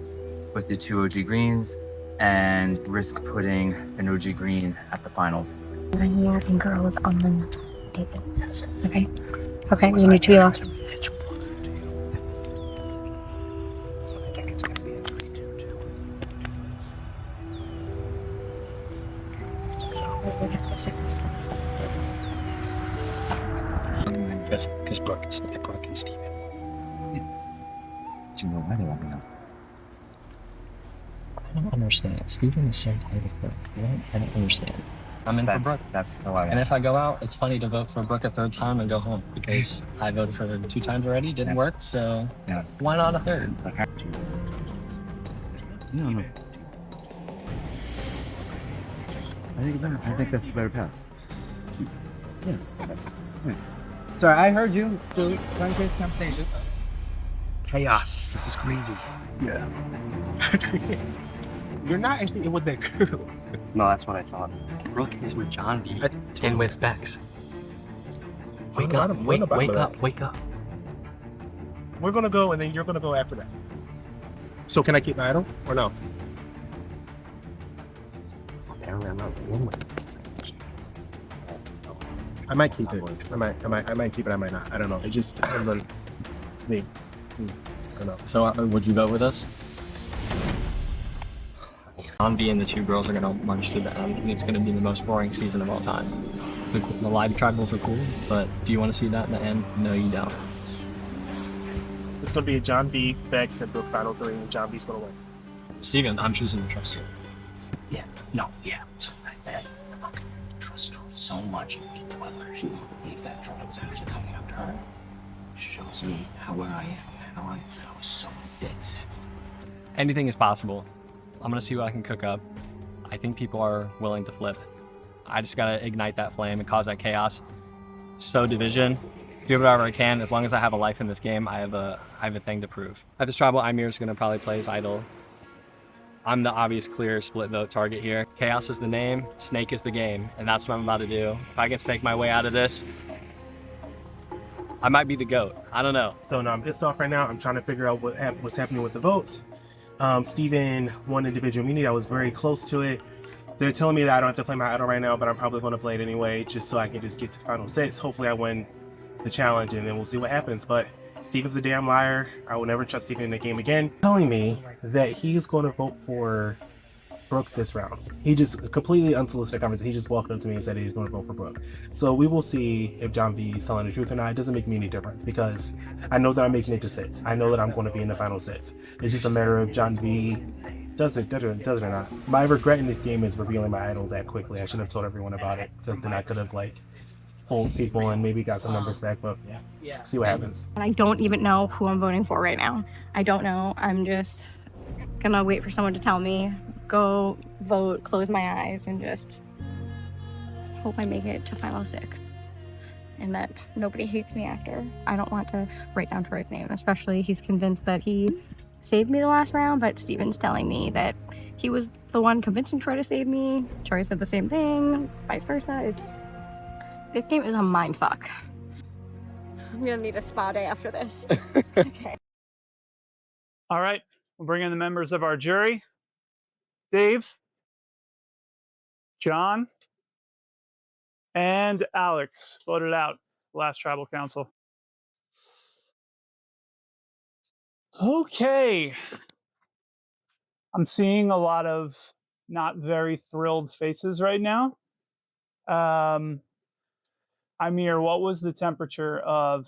with the 2 OG greens and risk putting an OG green at the finals? Girls on okay. Okay, you need to be lost. Because Brooke and Steven. Do you know why they want me now? I don't understand. Steven is so tight of Brooke. Right? I don't understand. I'm in for Brooke. That's how I am. And if I go out, it's funny to vote for Brooke a third time and go home because I voted for her 2 times already. Didn't work, so why not a third? No. I think that's the better path. Yeah. Right. Sorry, I heard you. Conversation. Chaos. This is crazy. Yeah. You're not actually in with that girl. No, that's what I thought. Brooke is with John V and with Becks. Wake up, wake up. We're gonna go and then you're gonna go after that. So can I keep my idol or no? I might keep it. I might keep it. I might not. I don't know. It just depends on me. I don't know. So would you vote with us? John V and the 2 girls are gonna munch to the end, and it's gonna be the most boring season of all time. The live tribals are cool, but do you want to see that in the end? No, you don't. It's gonna be a John V, Becks, and Brooke final 3, and John V's gonna win. Steven, I'm choosing to trust you. Yeah, no, yeah. So I'm not gonna trust her so much. Whether she won't believe that Troy was actually coming after her shows me how where I am in that alliance that I was so dead set. Anything is possible. I'm gonna see what I can cook up. I think people are willing to flip. I just gotta ignite that flame and cause that chaos. Sow division. Do whatever I can. As long as I have a life in this game, I have a thing to prove. At this tribal, Imir's gonna probably play his idol. I'm the obvious clear split vote target here. Chaos is the name, snake is the game, and that's what I'm about to do. If I can snake my way out of this, I might be the GOAT. I don't know. So no, I'm pissed off right now. I'm trying to figure out what's happening with the votes. Steven won individual immunity. I was very close to it. They're telling me that I don't have to play my idol right now, but I'm probably going to play it anyway, just so I can just get to final 6. Hopefully I win the challenge, and then we'll see what happens. But Steven's a damn liar. I will never trust Steven in the game again. Telling me that he's going to vote for Brooke this round. He just completely unsolicited conversation. He just walked up to me and said he's going to vote for Brooke. So we will see if John V is telling the truth or not. It doesn't make me any difference because I know that I'm making it to 6. I know that I'm going to be in the final 6. It's just a matter of John V does it or not. My regret in this game is revealing my idol that quickly. I should have told everyone about it because then I could have fooled people and maybe got some numbers back. But see what happens. And I don't even know who I'm voting for right now. I don't know. I'm just gonna wait for someone to tell me. Go vote, close my eyes, and just hope I make it to final 6 and that nobody hates me after. I don't want to write down Troy's name, especially he's convinced that he saved me the last round, but Steven's telling me that he was the one convincing Troy to save me. Troy said the same thing, vice versa. This game is a mind fuck. I'm gonna need a spa day after this. Okay. All right, we'll bring in the members of our jury. Dave, John, and Alex voted out last tribal council. Okay. I'm seeing a lot of not very thrilled faces right now. Amir, what was the temperature of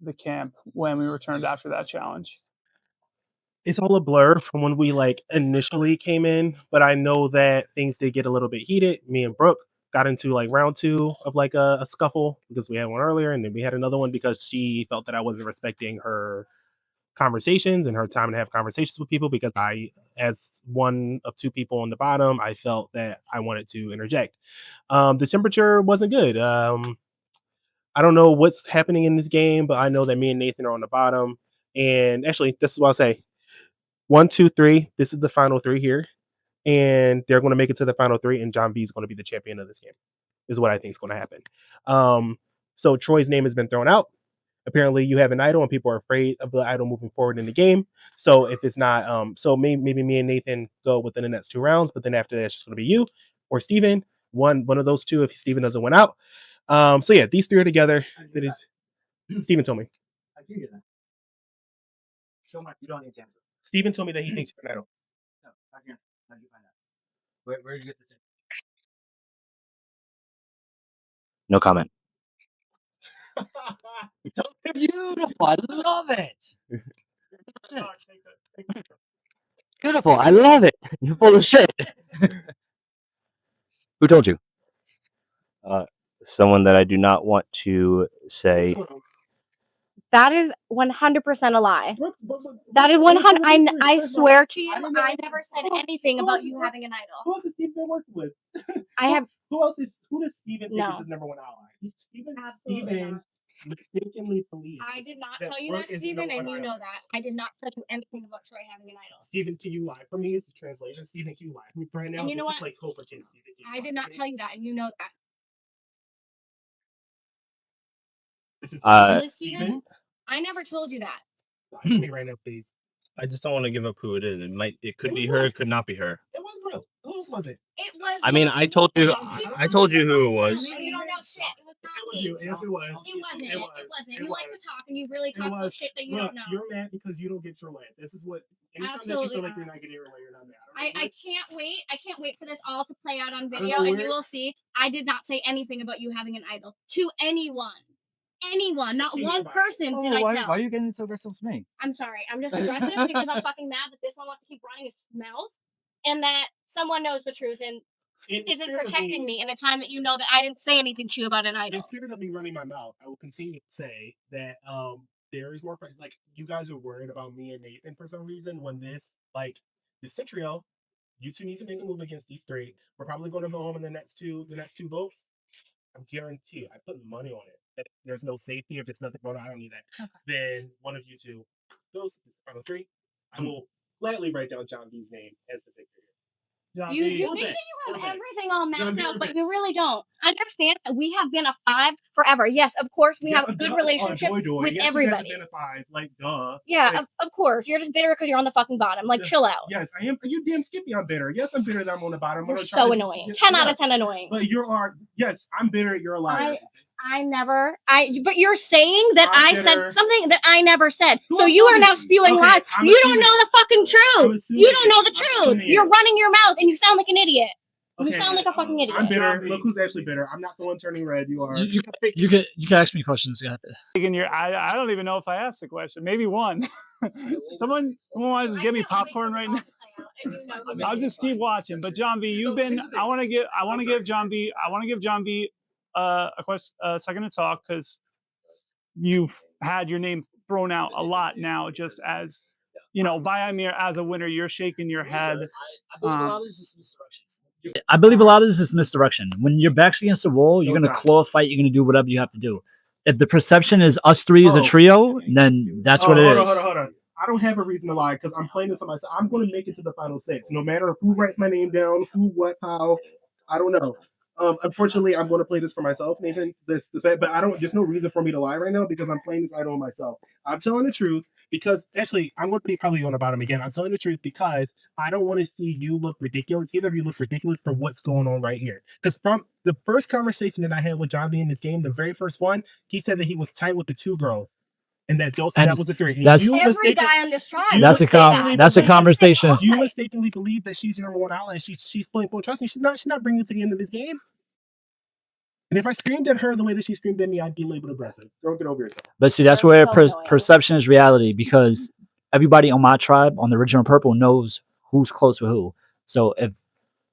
the camp when we returned after that challenge? It's all a blur from when we initially came in, but I know that things did get a little bit heated. Me and Brooke got into round 2 of a scuffle because we had one earlier, and then we had another one because she felt that I wasn't respecting her conversations and her time to have conversations with people, because I, as one of 2 people on the bottom, I felt that I wanted to interject. The temperature wasn't good. I don't know what's happening in this game, but I know that me and Nathan are on the bottom. And actually, this is what I'll say: 1, 2, 3. This is the final 3 here, and they're going to make it to the final 3, and John V is going to be the champion of this game. Is what I think is going to happen. So Troy's name has been thrown out. Apparently, you have an idol, and people are afraid of the idol moving forward in the game. So if it's not, so maybe me and Nathan go within the next 2 rounds, but then after that, it's just going to be you or Steven. One of those two if Steven doesn't win out. So yeah, these 3 are together. That is, Steven told me. I give you that. So much. You don't need to answer. Steven told me that he thinks you're an idol. No, how did you find out? Where did you get this? No comment. Beautiful. I love it. Beautiful. I love it. You're full of shit. Who told you? Someone that I do not want to say. That is 100% a lie. That is 100. I swear to you, I never said anything about you having an idol. Who else has Steven been working with? I have. Who does Steven think is his number 1 ally? Steven mistakenly believes. I did not tell you that, Steven, and you know that. I did not tell you anything about Troy having an idol. Steven, can you lie? For me, it's the translation. Steven, can you lie? Right now, and you know this what? is like Cobra Kid, Steven. I did not tell you that, and you know that. This is really, Steven? I never told you that. Lie to me right now, please. I just don't want to give up who it is. It could be her, it could not be her. It was real. Who else was it? It was. I mean, I told you who it was. You don't know shit. It was not It was you. Yes, it was. It wasn't. It wasn't. You like to talk, and you really It talk about was. shit that you Look, don't know. you're mad because you don't get your way. This is what. Anytime that you feel like you're not getting your way, you're not mad. I can't wait. I can't wait for this all to play out on video, and you will see. I did not say anything about you having an idol to anyone. Anyone, not one person did I tell. Why are you getting so aggressive with me? I'm sorry. I'm just aggressive because I'm fucking mad that this one wants to keep running his mouth, and that someone knows the truth and isn't protecting me in a time that you know that I didn't say anything to you about an idol. In spirit of me running my mouth, I will continue to say that there is more like you guys are worried about me and Nathan for some reason when this trio, you 2 need to make a move against these 3. We're probably going to go home in the next two votes. I guarantee you, I put money on it. If there's no safety, if there's nothing going on, I don't need that. Okay. Then one of you 2 goes, this is the final 3. I will gladly write down John V's name as the victor. You think that you have everything all mapped out, but you really don't. Understand that we have been a 5 forever. Yes, of course, we have good relationships with everybody. You guys have been a 5, like, duh. Yeah, like, of course. You're just bitter because you're on the fucking bottom. Like, chill out. Yes, I am. You damn Skippy, I'm bitter. Yes, I'm bitter that I'm on the bottom. You're so annoying. 10 out of 10 annoying. But yes, I'm bitter. You're a liar. But you're saying that I said something that I never said. So you are now spewing Okay, lies. You don't know the fucking truth. assuming You don't know the I'm truth. assuming You're it. running your mouth and you sound like an idiot. You Okay, sound like a fucking idiot. I'm bitter. Look who's actually bitter. I'm not the one turning red. You are. You can ask me questions. Yeah. I don't even know if I asked the question. Maybe one. someone want to just give me popcorn right now? I'll just keep watching. But John B, you've been. I want to give John B a second to talk because you've had your name thrown out a lot now. Just as by Amir as a winner, you're shaking your head. I believe a lot of this is misdirection. When your back's against the wall, you're gonna claw fight. You're gonna do whatever you have to do. If the perception is us 3 as a trio, then that's what it is. Hold on. I don't have a reason to lie because I'm playing this on myself. I'm going to make it to the final 6, no matter who writes my name down, who, what, how. I don't know. Unfortunately, I'm going to play this for myself, Nathan. But there's no reason for me to lie right now because I'm playing this idol on myself. I'm telling the truth because actually I'm going to be probably on the bottom again. I'm telling the truth because I don't want to see you look ridiculous. Either of you look ridiculous for what's going on right here. Because from the first conversation that I had with John B in this game, the very first one, he said that he was tight with the 2 girls. And that was a theory. Every guy on this tribe. That's a conversation. You mistakenly believe that she's your number 1 ally and she's playing full trust me. She's not bringing you to the end of this game. And if I screamed at her the way that she screamed at me, I'd be labeled aggressive. Don't get over yourself. But see, that's where perception is reality because everybody on my tribe, on the original purple, knows who's close with who. So if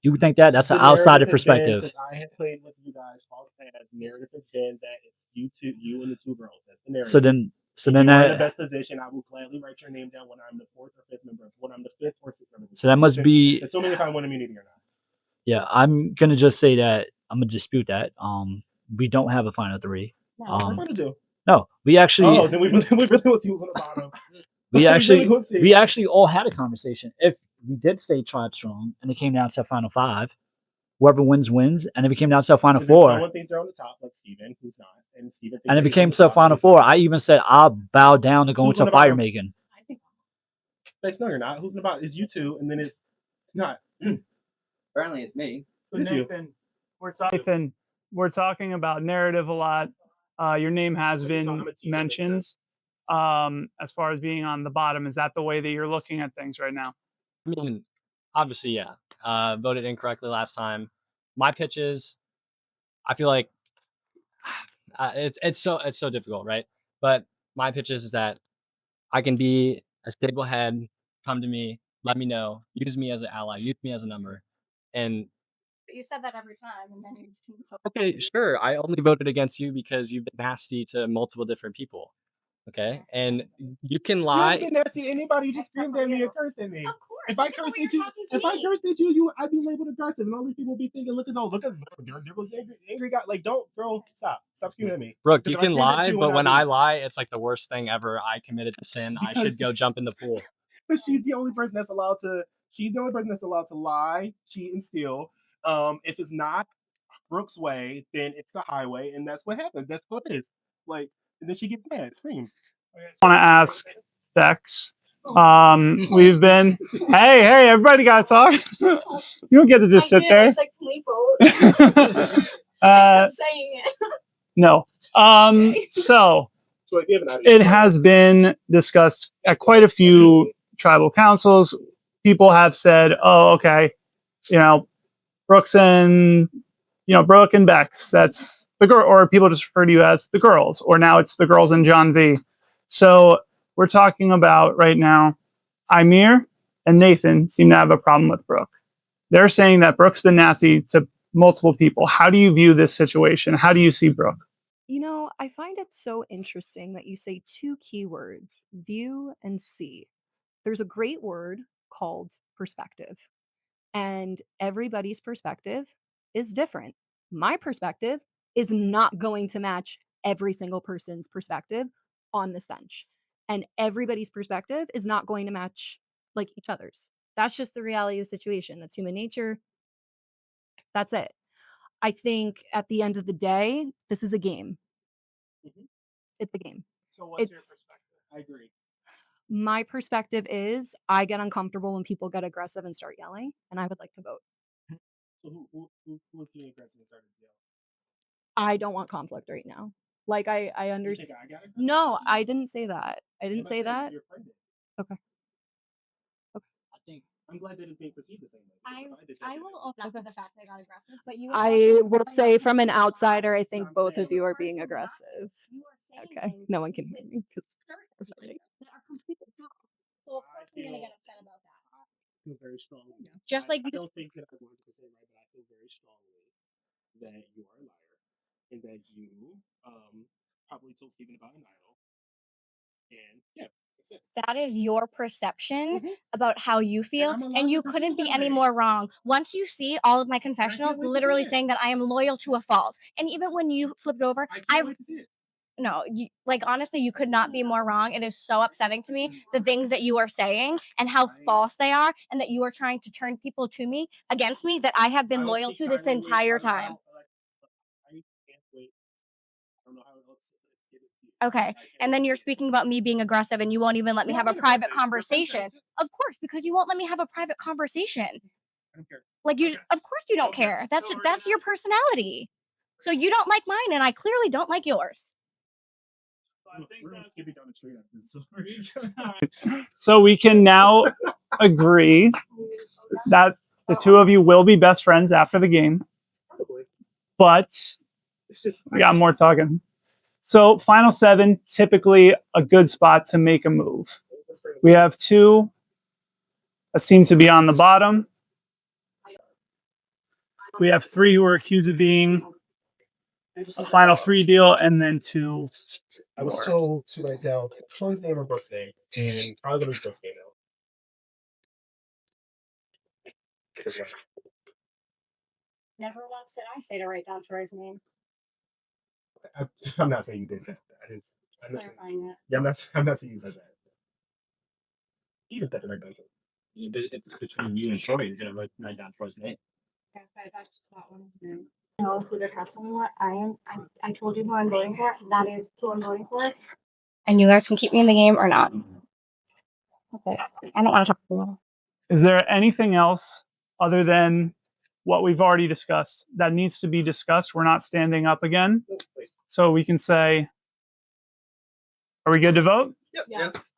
you think that's an outsider perspective. Since I had played with you guys, the narrative has been that it's you and the 2 girls. That's the narrative. So then you're in the best position. I will gladly write your name down when I'm the 4th or 5th member. When I'm the 5th or 6th member. So that must be. Assuming if I win immunity or not. Yeah, I'm gonna just say that I'm gonna dispute that. We don't have a final 3. We're gonna do. No, we actually. Oh, then we really will see who's on the bottom. We actually, will see. we actually all had a conversation. If we did stay tried strong, and it came down to final 5, whoever wins wins. And if it came down to final 4, Someone thinks they're on the top, like Steven, who's not, and Steven. and it became to final 4, I even said I'll bow down to go into fire making. No, you're not. Who's in the bottom? It's you two, and then it's not. Apparently, it's me. Nathan, we're talking about narrative a lot. Your name has been mentioned as far as being on the bottom. Is that the way that you're looking at things right now? I mean, obviously, yeah. Voted incorrectly last time. My pitches, I feel like it's so difficult, right? But my pitches is that I can be a stable head. Come to me, let me know, use me as an ally, use me as a number, and But you said that every time, and then you just keep okay, sure. I only voted against you because you've been nasty to multiple different people. Okay, and you can You lie. haven't been nasty to anybody. You just screamed at me and cursed at me. Of course. If I cursed at you, I'd be labeled aggressive, and all these people would be thinking, look at there was angry guy. Like, don't, bro, stop screaming at me. Brooke, you Because can if I screamed at lie, you but when I I lie, it's like the worst thing ever. I committed a sin. I should go jump in the pool. But she's the only person that's allowed to. She's the only person that's allowed to lie, cheat, and steal. If it's not Brooke's way, then it's the highway, and that's what happened. That's what it is. Like, and then she gets mad, screams. I want to ask Becks. We've been. Hey, everybody got to talk. You don't get to just sit there. I said, can we vote? I kept saying it. No. So it has been discussed at quite a few tribal councils. People have said, "Oh, okay, Brooke and Becks. That's the girl," or people just refer to you as the girls, or now it's the girls and John V. So we're talking about right now. Amir and Nathan seem to have a problem with Brooke. They're saying that Brooke's been nasty to multiple people. How do you view this situation? How do you see Brooke? I find it so interesting that you say 2 keywords, view and see. There's a great word called perspective, and everybody's perspective is different. My perspective is not going to match every single person's perspective on this bench, and everybody's perspective is not going to match like each other's. That's just the reality of the situation. That's human nature. That's it. I think at the end of the day, this is a game. It's a game. So what's your perspective? I agree. My perspective is I get uncomfortable when people get aggressive and start yelling, and I would like to vote. So who was getting aggressive and started yelling? I don't want conflict right now. Like I understand. I got aggressive? No, I didn't say that. I didn't say that. Your friend did. Okay. I'm glad that it's being perceived the same way. I will own up to the fact that I got aggressive, but you. I will say from an outsider, I think both of you are being aggressive. Okay, no one can hear me. that are completely wrong. So of course I'm gonna get upset about that. I feel very strongly. Just like I don't think that I'm 100% right, but I feel very strongly that you are a liar and that you probably told Steven about an idol. And yeah, that's it. that is your perception about how you feel, I'm allowed and you to couldn't be perceive any it. more wrong. Once you see all of my confessionals wait to see literally it. saying that I am loyal to a fault, and even when you flipped over, I can't I've wait to see it. no, you, like honestly, you could not be more wrong. It is so upsetting to me the things that you are saying and how false they are, and that you are trying to turn people to me against me that I have been loyal to this entire time. I can't wait. I don't know how else to get it to you. Okay, and then you're speaking about me being aggressive, and you won't even let me have a private conversation. Of course, because you won't let me have a private conversation. I don't care. Like you, of course you don't care. That's your personality. So you don't like mine, and I clearly don't like yours. We're gonna skip it down the tree after this. So we can now agree that the two of you will be best friends after the game, but It's just we got more talking. So final 7, typically a good spot to make a move. We have 2 that seem to be on the bottom. We have 3 who are accused of being a final 3 deal, and then 2. I was told to write down Sean's name or Brooke's name, and probably gonna be Brooke's name now. Never once did I say to write down Troy's name. I'm not saying you did that. I'm not saying, Clarifying it. yeah, I'm not saying you said that. Even better, I don't. It's between you and Troy. You're gonna write down Troy's name. That's just not what I'm doing. Know who to trust anymore. I told you who I'm voting for. That is who I'm voting for. And you guys can keep me in the game or not. Okay. I don't want to talk to you. Is there anything else other than what we've already discussed that needs to be discussed? We're not standing up again. So we can say, are we good to vote? Yes.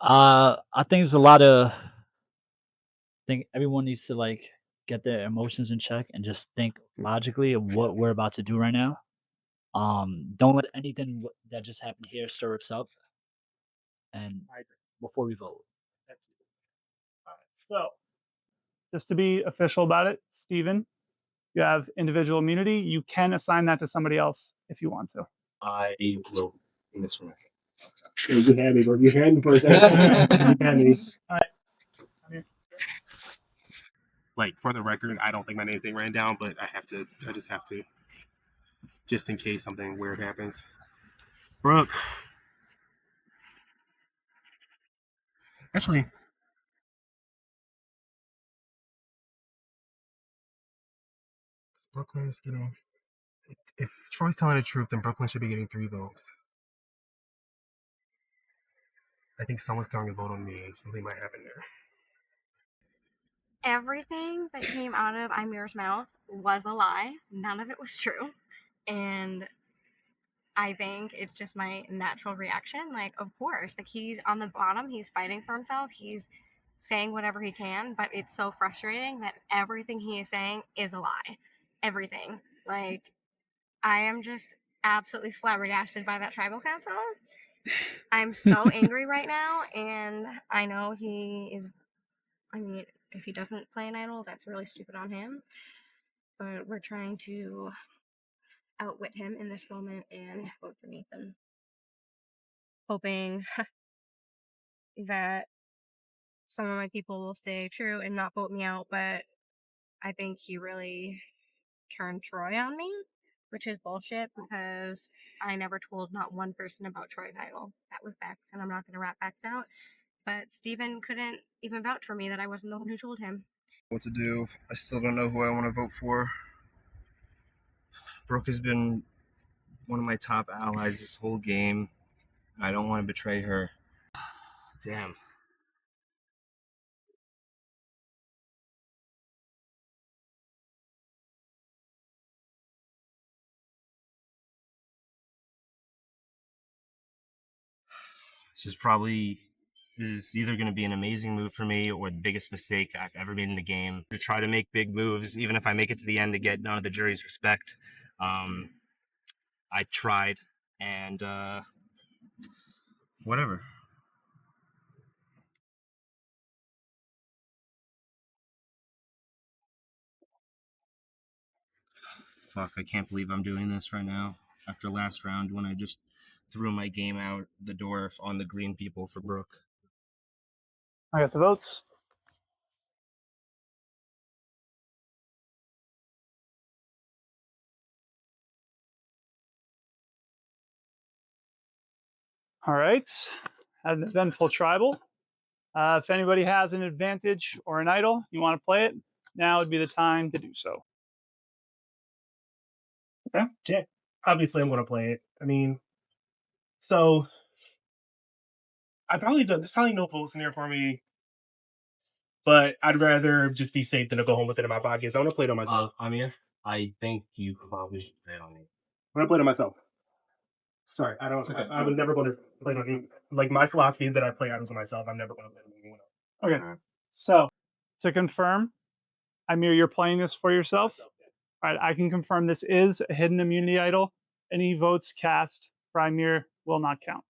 I think there's a lot of. I think everyone needs to like get their emotions in check and just think logically of what we're about to do right now. Don't let anything that just happened here stir us up. And before we vote. So, just to be official about it, Stephen, you have individual immunity. You can assign that to somebody else if you want to. I will in this for myself. You had me, bro. You had me for a second. You had me. All right. Like, for the record, I don't think my anything ran down, but I just have to. Just in case something weird happens. Brooke. Actually, Brooklyn's getting. If Troy's telling the truth, then Brooklyn should be getting 3 votes. I think someone's throwing a vote on me. Something might happen there. Everything that came out of Amir's mouth was a lie. None of it was true. And I think it's just my natural reaction. Like, of course, like he's on the bottom, he's fighting for himself, he's saying whatever he can, but it's so frustrating that everything he is saying is a lie. Everything. Like, I am just absolutely flabbergasted by that tribal council. I'm so angry right now, and I know he is. I mean, if he doesn't play an idol, that's really stupid on him. But we're trying to outwit him in this moment and vote for Nathan. Hoping that some of my people will stay true and not vote me out, but I think he really turned Troy on me, which is bullshit because I never told not one person about Troy's idol. That was Becks, and I'm not going to rat Becks out. But Steven couldn't even vouch for me that I wasn't the one who told him. What to do? I still don't know who I want to vote for. Brooke has been one of my top allies this whole game. I don't want to betray her. Damn. This is either going to be an amazing move for me or the biggest mistake I've ever made in the game. To try to make big moves, even if I make it to the end to get none of the jury's respect. I tried, and whatever. Fuck, I can't believe I'm doing this right now after last round when I just threw my game out the door on the green people for Brooke. I got the votes. All right. Had an eventful tribal. If anybody has an advantage or an idol, you want to play it, now would be the time to do so. Okay. Yeah. Obviously, I'm going to play it. I mean, so there's probably no votes in there for me, but I'd rather just be safe than to go home with it in my pockets. I want to play it on myself. I think you probably should play it on me. I'm going to play it on myself. Sorry, I don't. I would never going to play it on you. Like, my philosophy is that I play idols on myself. I'm never going to play it on anyone else. Okay. So, to confirm, Amir, you're playing this for yourself? All right, I can confirm this is a hidden immunity idol. Any votes cast for Amir will not count.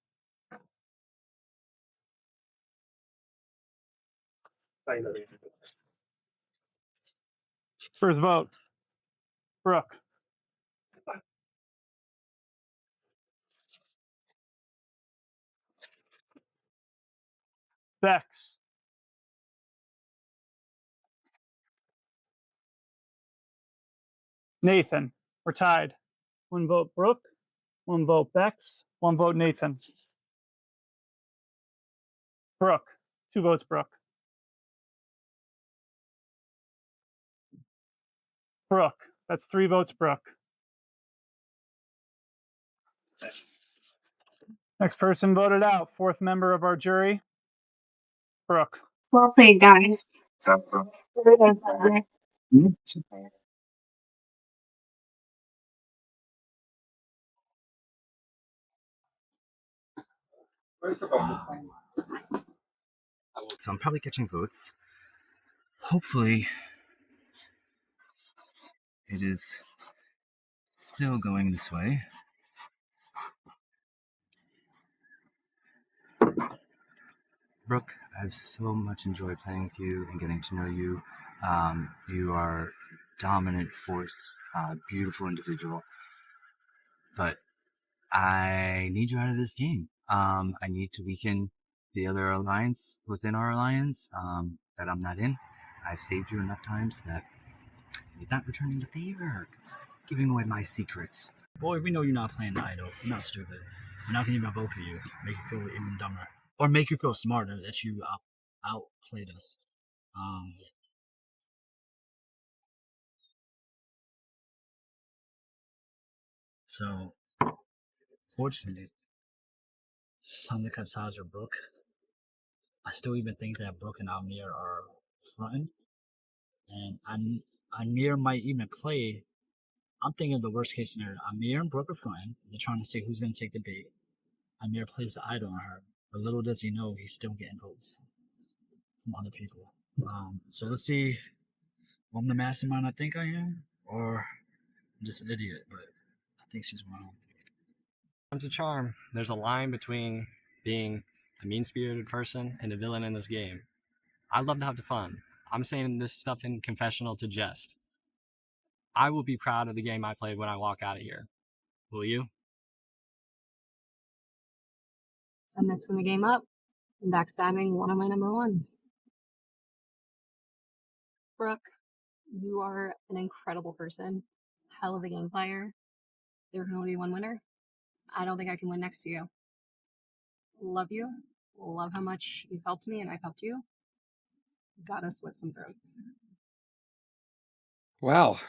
I know they do this. First vote, Brooke. Becks. Nathan. We're tied. 1 vote Brooke, 1 vote Becks, 1 vote Nathan. Brooke, 2 votes Brooke. Brooke, that's 3 votes Brooke. Next person voted out, 4th member of our jury, Brooke. Well played, guys. So I'm probably catching votes. Hopefully, it is still going this way. Brooke, I've so much enjoyed playing with you and getting to know you. You are dominant force, beautiful individual. But I need you out of this game. I need to weaken the other alliance within our alliance that I'm not in. I've saved you enough times that you're not returning the favor, giving away my secrets. Boy, we know you're not playing the idol. You're not stupid. We're not gonna even vote for you. Make you feel even dumber, or make you feel smarter that you outplayed us. So, fortunately, some of the ties are Brooke. I still even think that Brooke and Amir are fronting, and Amir might even play. I'm thinking of the worst case scenario. Amir and Brooke are fronting. They're trying to see who's going to take the bait. Amir plays the idol on her, but little does he know he's still getting votes from other people. So let's see if I'm the mastermind I think I am, or I'm just an idiot, but I think she's wrong. It's a charm. There's a line between being a mean-spirited person and a villain in this game. I love to have the fun. I'm saying this stuff in confessional to jest. I will be proud of the game I played when I walk out of here. Will you? I'm mixing the game up and backstabbing one of my number ones. Brooke, you are an incredible person. Hell of a game player. There can only be one winner. I don't think I can win next to you. Love you. Love how much you've helped me and I've helped you. Gotta slit some throats. Well,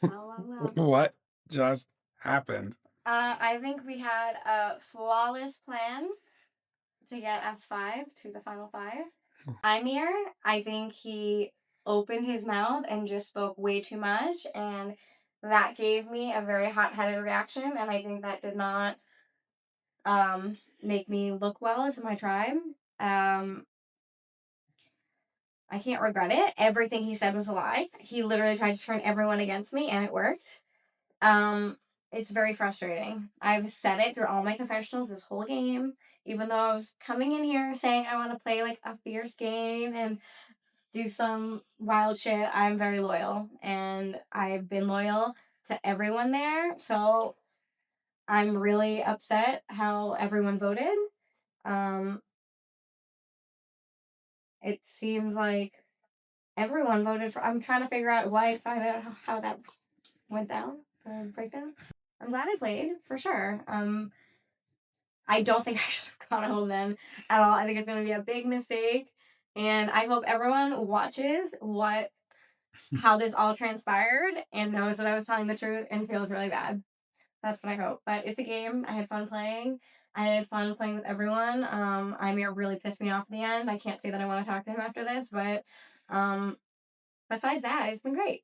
Wow. what just happened? I think we had a flawless plan to get S5 to the final 5. Amir, I think he opened his mouth and just spoke way too much, and that gave me a very hot-headed reaction, and I think that did not make me look well to my tribe. I can't regret it. Everything he said was a lie. He literally tried to turn everyone against me, and it worked. It's very frustrating. I've said it through all my confessionals this whole game, even though I was coming in here saying I want to play like a fierce game and do some wild shit. I'm very loyal, and I've been loyal to everyone there. So I'm really upset how everyone voted. It seems like everyone voted for. I'm trying to figure out why. Find out how that went down. Breakdown. I'm glad I played for sure. I don't think I should have gone home then at all. I think it's going to be a big mistake, and I hope everyone watches how this all transpired and knows that I was telling the truth and feels really bad. That's what I hope. But it's a game. I had fun playing. I had fun playing with everyone. Amir really pissed me off at the end. I can't say that I want to talk to him after this, but besides that, it's been great.